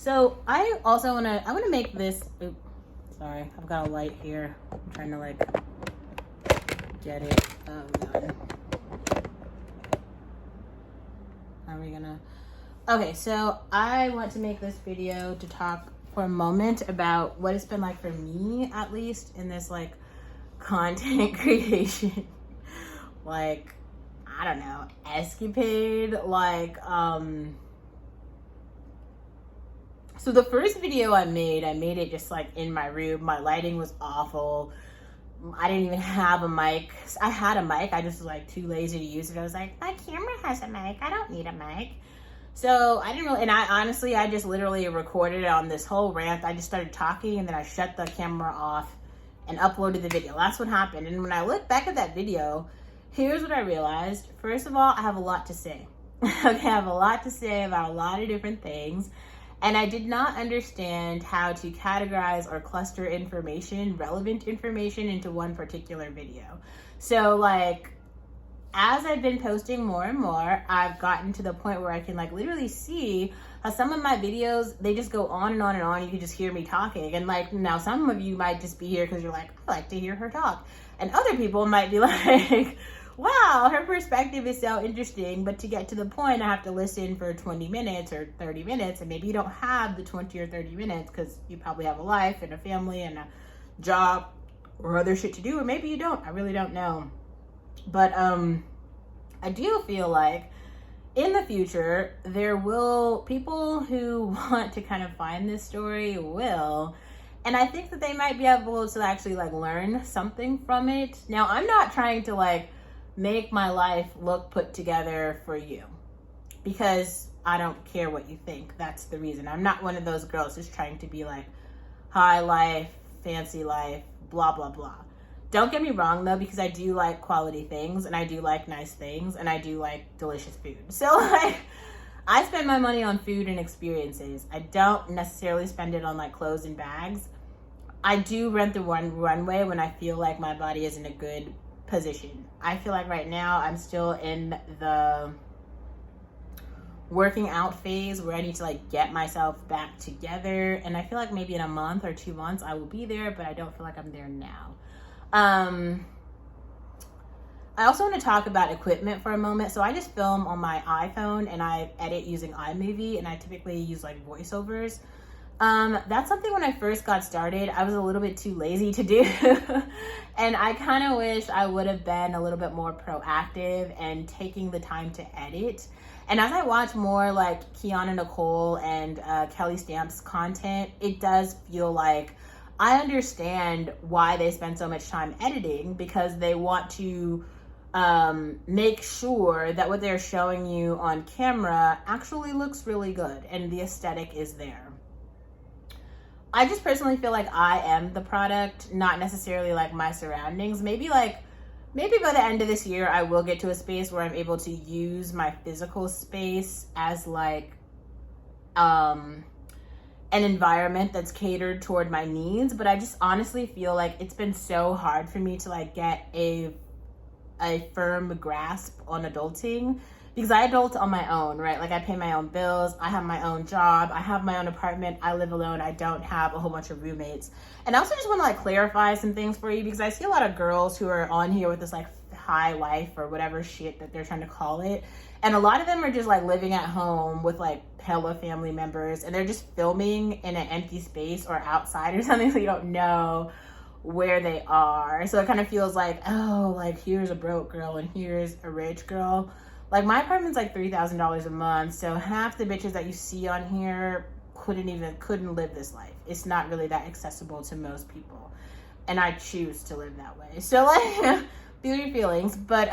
So I also want to make this, sorry, I've got a light here. I'm trying to like get it. Oh God. Are we gonna, okay, so I want to make this video to talk for a moment about what it's been like for me, at least in this like content creation, like, I don't know, escapade, like, so the first video I made it just like in my room. My lighting was awful. I didn't even have a mic. I had a mic, I just was like too lazy to use it. I was like, my camera has a mic, I don't need a mic. So I didn't really, and I just literally recorded it on this whole rant. I just started talking and then I shut the camera off and uploaded the video. That's what happened. And when I look back at that video, here's what I realized. First of all, I have a lot to say. Okay, I have a lot to say about a lot of different things. And I did not understand how to categorize or cluster information, relevant information, into one particular video. So like, as I've been posting more and more, I've gotten to the point where I can like literally see how some of my videos, they just go on and on and on. You can just hear me talking. And like, now some of you might just be here because you're like, I like to hear her talk. And other people might be like, wow, her perspective is so interesting. But to get to the point, I have to listen for 20 minutes or 30 minutes. And maybe you don't have the 20 or 30 minutes because you probably have a life and a family and a job or other shit to do. Or maybe you don't. I really don't know. But I do feel like in the future, there will, people who want to kind of find this story will. And I think that they might be able to actually like learn something from it. Now, I'm not trying to like make my life look put together for you because I don't care what you think. That's the reason. I'm not one of those girls who's trying to be like high life, fancy life, blah, blah, blah. Don't get me wrong though, because I do like quality things and I do like nice things and I do like delicious food. So like, I spend my money on food and experiences. I don't necessarily spend it on like clothes and bags. I do rent the runway when I feel like my body is in a good position. I feel like right now I'm still in the working out phase where I need to like get myself back together. And I feel like maybe in a month or 2 months I will be there, but I don't feel like I'm there now. I also want to talk about equipment for a moment. So I just film on my iPhone and I edit using iMovie, and I typically use like voiceovers. That's something when I first got started, I was a little bit too lazy to do. And I kind of wish I would have been a little bit more proactive and taking the time to edit. And as I watch more like Kiana Nicole and Kelly Stamp's content, it does feel like I understand why they spend so much time editing, because they want to make sure that what they're showing you on camera actually looks really good and the aesthetic is there. I just personally feel like I am the product, not necessarily like my surroundings. Maybe by the end of this year, I will get to a space where I'm able to use my physical space as like an environment that's catered toward my needs. But I just honestly feel like it's been so hard for me to like get a firm grasp on adulting, because I adult on my own, right? Like I pay my own bills, I have my own job, I have my own apartment, I live alone, I don't have a whole bunch of roommates. And I also just want to like clarify some things for you, because I see a lot of girls who are on here with this like high life or whatever shit that they're trying to call it. And a lot of them are just like living at home with like hella family members, and they're just filming in an empty space or outside or something, so you don't know where they are. So it kind of feels like, oh, like here's a broke girl and here's a rich girl. Like my apartment's like $3,000 a month, so half the bitches that you see on here couldn't live this life. It's not really that accessible to most people, and I choose to live that way. So like, feel your feelings. But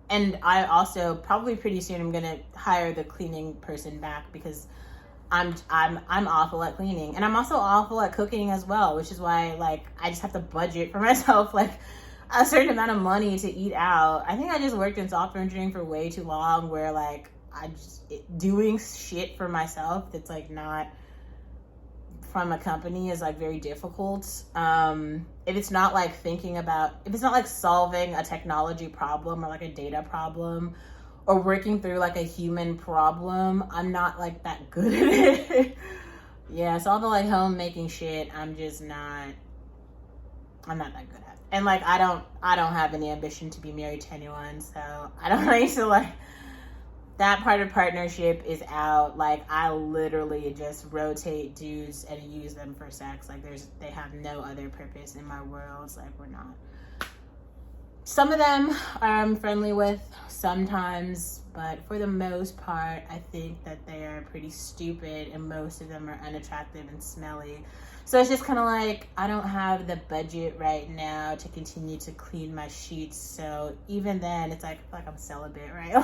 and I also probably pretty soon I'm gonna hire the cleaning person back, because I'm awful at cleaning, and I'm also awful at cooking as well, which is why like I just have to budget for myself like a certain amount of money to eat out. I think I just worked in software engineering for way too long, where like doing shit for myself that's like not from a company is like very difficult. If it's not like solving a technology problem or like a data problem or working through like a human problem, I'm not like that good at it. Yeah, so all the like homemaking shit, I'm not that good at. And like I don't have any ambition to be married to anyone, so I don't like to like that part of partnership is out. Like I literally just rotate dudes and use them for sex. Like they have no other purpose in my world. It's like we're not. Some of them I'm friendly with sometimes, but for the most part, I think that they are pretty stupid and most of them are unattractive and smelly. So it's just kind of like, I don't have the budget right now to continue to clean my sheets. So even then, it's like I'm celibate, right?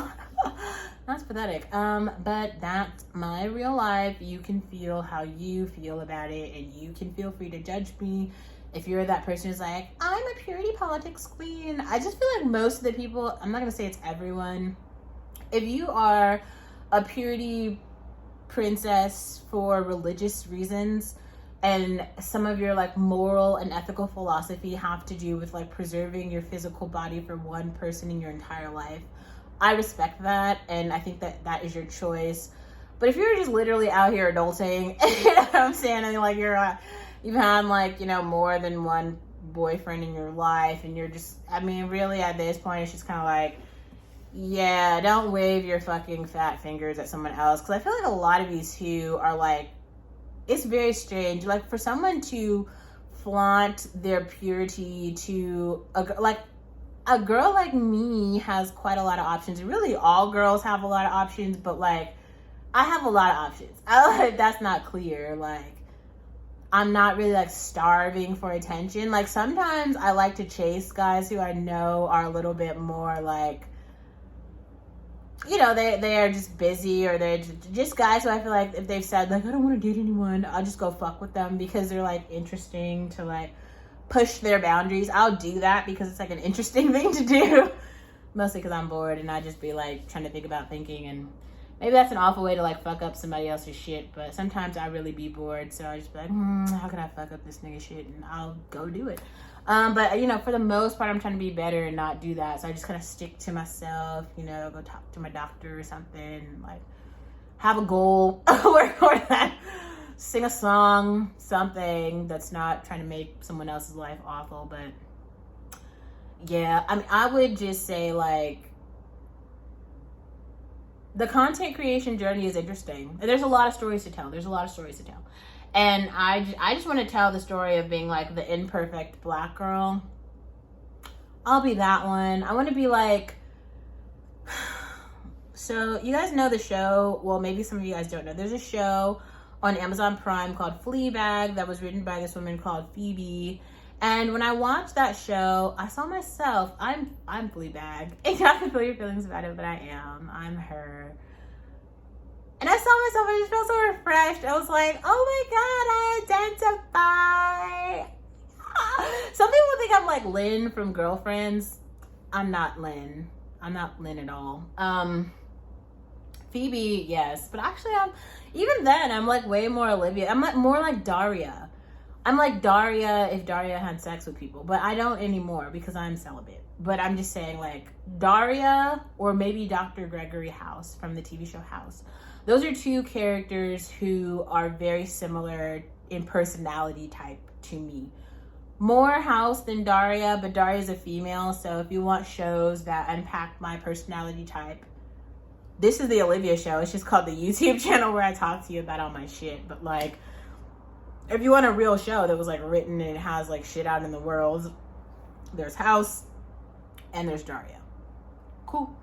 That's pathetic. But that's my real life. You can feel how you feel about it, and you can feel free to judge me. If you're that person who's like, I'm a purity politics queen. I just feel like most of the people, I'm not going to say it's everyone. If you are a purity princess for religious reasons, and some of your like moral and ethical philosophy have to do with like preserving your physical body for one person in your entire life, I respect that, and I think that that is your choice. But if you're just literally out here adulting, you know what I'm saying, and like you've had like, you know, more than one boyfriend in your life, and you're just, I mean, really at this point, it's just kind of like, yeah, don't wave your fucking fat fingers at someone else. Because I feel like a lot of these two are like, it's very strange. Like for someone to flaunt their purity to a girl like me has quite a lot of options. Really, all girls have a lot of options, but like I have a lot of options. That's not clear. Like I'm not really like starving for attention. Like sometimes I like to chase guys who I know are a little bit more like, you know, they are just busy, or they're just guys who I feel like if they've said like I don't want to date anyone, I'll just go fuck with them because they're like interesting to like push their boundaries. I'll do that because it's like an interesting thing to do, mostly because I'm bored and I just be like trying to think about thinking, and maybe that's an awful way to like fuck up somebody else's shit, but sometimes I really be bored, so I just be like, how can I fuck up this nigga shit, and I'll go do it. But you know, for the most part, I'm trying to be better and not do that. So I just kind of stick to myself, you know, go talk to my doctor or something, like have a goal, work toward that, sing a song, something that's not trying to make someone else's life awful. But yeah, I mean, I would just say like the content creation journey is interesting. There's a lot of stories to tell. And I just want to tell the story of being like the imperfect black girl. I'll be that one. I want to be like, so you guys know the show. Well, maybe some of you guys don't know. There's a show on Amazon Prime called Fleabag that was written by this woman called Phoebe. And when I watched that show, I saw myself. I'm Fleabag. And I can feel your feelings about it, but I'm her. And I saw myself, I just felt so refreshed. I was like, oh my God, I identify. Some people think I'm like Lynn from Girlfriends. I'm not Lynn. I'm not Lynn at all. Phoebe, yes. But actually, even then, I'm like way more Olivia. I'm like more like Daria. I'm like Daria if Daria had sex with people. But I don't anymore because I'm celibate. But I'm just saying like Daria or maybe Dr. Gregory House from the TV show House. Those are two characters who are very similar in personality type to me. More House than Daria, but Daria's a female, so if you want shows that unpack my personality type, this is the Olivia show. It's just called the YouTube channel where I talk to you about all my shit. But like, if you want a real show that was like written and it has like shit out in the world, there's House and there's Daria. Cool.